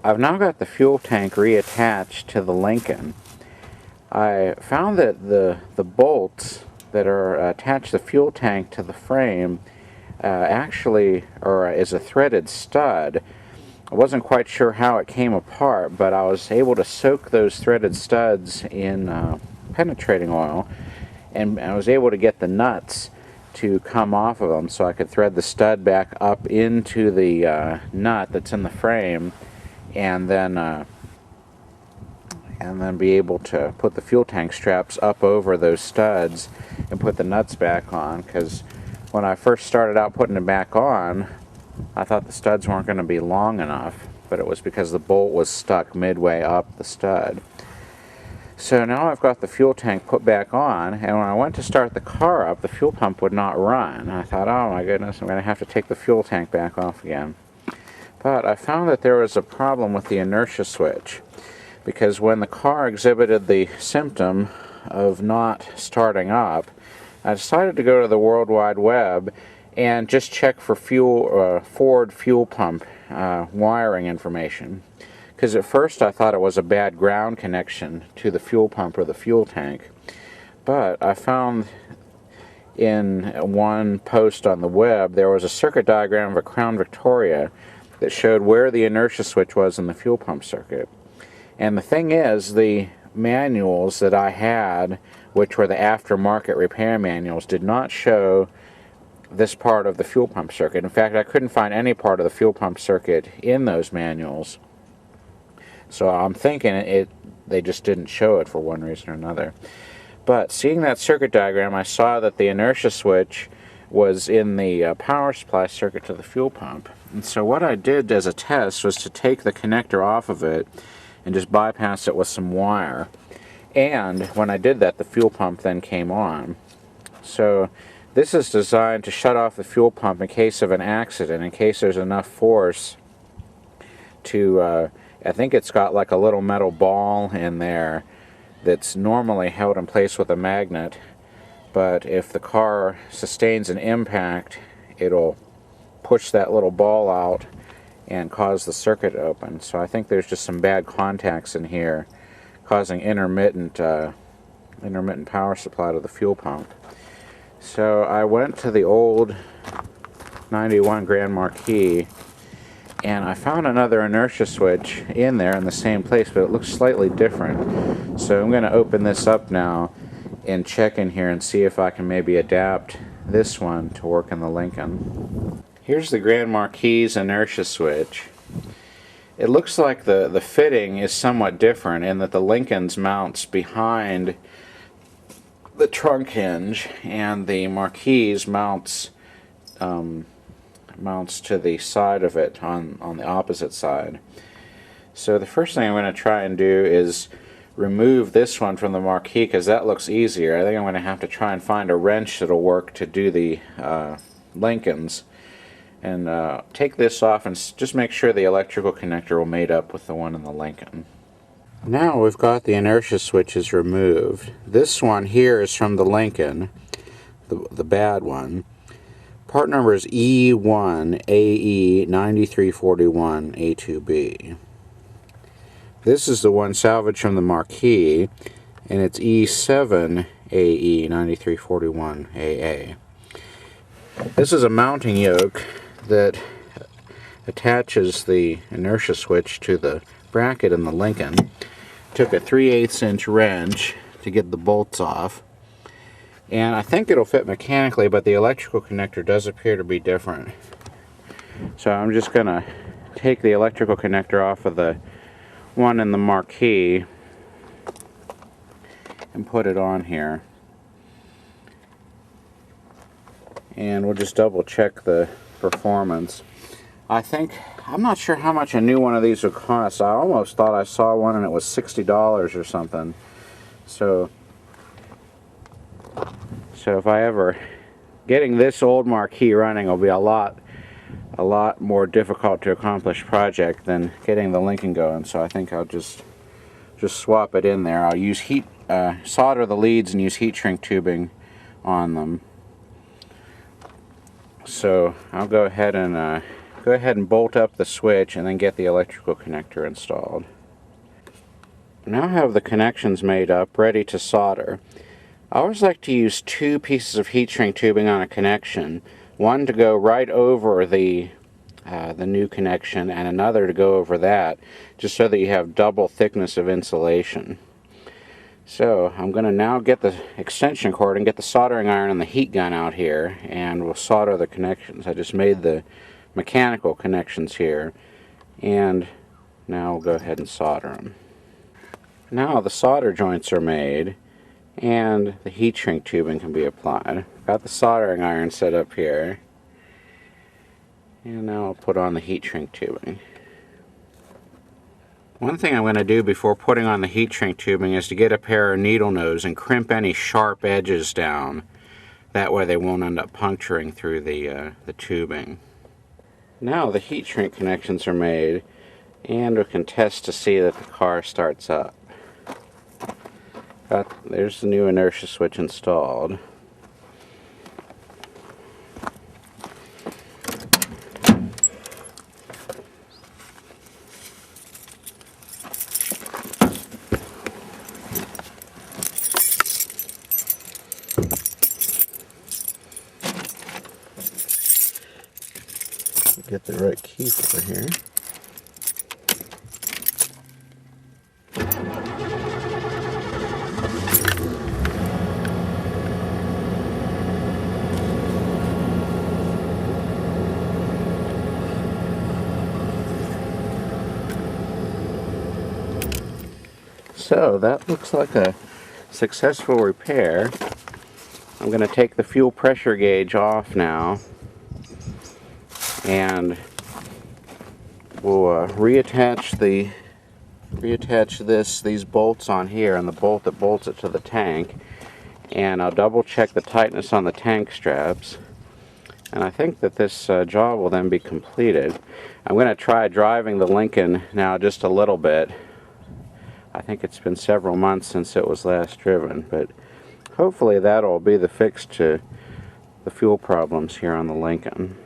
I've now got the fuel tank reattached to the Lincoln. I found that the bolts that are attached to the fuel tank to the frame actually is a threaded stud. I wasn't quite sure how it came apart, but I was able to soak those threaded studs in penetrating oil, and I was able to get the nuts to come off of them so I could thread the stud back up into the nut that's in the frame, and then be able to put the fuel tank straps up over those studs and put the nuts back on, because when I first started out putting it back on, I thought the studs weren't going to be long enough, but it was because the bolt was stuck midway up the stud. So now I've got the fuel tank put back on, and when I went to start the car up, the fuel pump would not run. I thought, oh my goodness, I'm going to have to take the fuel tank back off again. But I found that there was a problem with the inertia switch, because when the car exhibited the symptom of not starting up, I decided to go to the World Wide Web and just check for Ford fuel pump wiring information. Because at first I thought it was a bad ground connection to the fuel pump or the fuel tank. But I found in one post on the web there was a circuit diagram of a Crown Victoria that showed where the inertia switch was in the fuel pump circuit. And the thing is, the manuals that I had, which were the aftermarket repair manuals, did not show this part of the fuel pump circuit. In fact, I couldn't find any part of the fuel pump circuit in those manuals. So I'm thinking they just didn't show it for one reason or another. But seeing that circuit diagram, I saw that the inertia switch was in the power supply circuit to the fuel pump. And so what I did as a test was to take the connector off of it and just bypass it with some wire. And when I did that, the fuel pump then came on. So this is designed to shut off the fuel pump in case of an accident, in case there's enough force to, I think it's got like a little metal ball in there that's normally held in place with a magnet, but if the car sustains an impact, it'll push that little ball out and cause the circuit to open. So I think there's just some bad contacts in here causing intermittent power supply to the fuel pump. So I went to the old 91 Grand Marquis, and I found another inertia switch in there in the same place, but it looks slightly different. So I'm going to open this up now and check in here and see if I can maybe adapt this one to work in the Lincoln. Here's the Grand Marquis inertia switch. It looks like the fitting is somewhat different in that the Lincoln's mounts behind the trunk hinge, and the Marquis mounts to the side of it on the opposite side. So the first thing I'm going to try and do is remove this one from the Marquis, because that looks easier. I think I'm going to have to try and find a wrench that'll work to do the Lincolns, and take this off and just make sure the electrical connector will mate up with the one in the Lincoln. Now we've got the inertia switches removed. This one here is from the Lincoln, the bad one. Part number is E1AE9341A2B. This is the one salvaged from the Marquis, and it's E7AE9341AA. This is a mounting yoke that attaches the inertia switch to the bracket in the Lincoln. Took a 3/8 inch wrench to get the bolts off, and I think it'll fit mechanically, but the electrical connector does appear to be different. So I'm just going to take the electrical connector off of the one in the Marquis and put it on here, and we'll just double check the performance. I'm not sure how much a new one of these would cost. I almost thought I saw one and it was $60 or something. So if I ever, getting this old Marquis running will be a lot more difficult to accomplish project than getting the Lincoln going. So I think I'll just swap it in there. I'll use solder the leads and use heat shrink tubing on them. So I'll go ahead and go ahead and bolt up the switch and then get the electrical connector installed. Now I have the connections made up, ready to solder. I always like to use 2 pieces of heat shrink tubing on a connection. One to go right over the new connection and another to go over that, just so that you have double thickness of insulation. So I'm going to now get the extension cord and get the soldering iron and the heat gun out here, and we'll solder the connections. I just made the mechanical connections here, and now we'll go ahead and solder them. Now the solder joints are made and the heat shrink tubing can be applied. Got the soldering iron set up here, and now I'll put on the heat shrink tubing. One thing I'm going to do before putting on the heat shrink tubing is to get a pair of needle nose and crimp any sharp edges down. That way they won't end up puncturing through the tubing. Now the heat shrink connections are made, and we can test to see that the car starts up. There's the new inertia switch installed. Get the right key for here. So that looks like a successful repair. I'm going to take the fuel pressure gauge off now, and we'll reattach these bolts on here and the bolt that bolts it to the tank, and I'll double check the tightness on the tank straps, and I think that this job will then be completed. I'm going to try driving the Lincoln now just a little bit. I think it's been several months since it was last driven, but hopefully that'll be the fix to the fuel problems here on the Lincoln.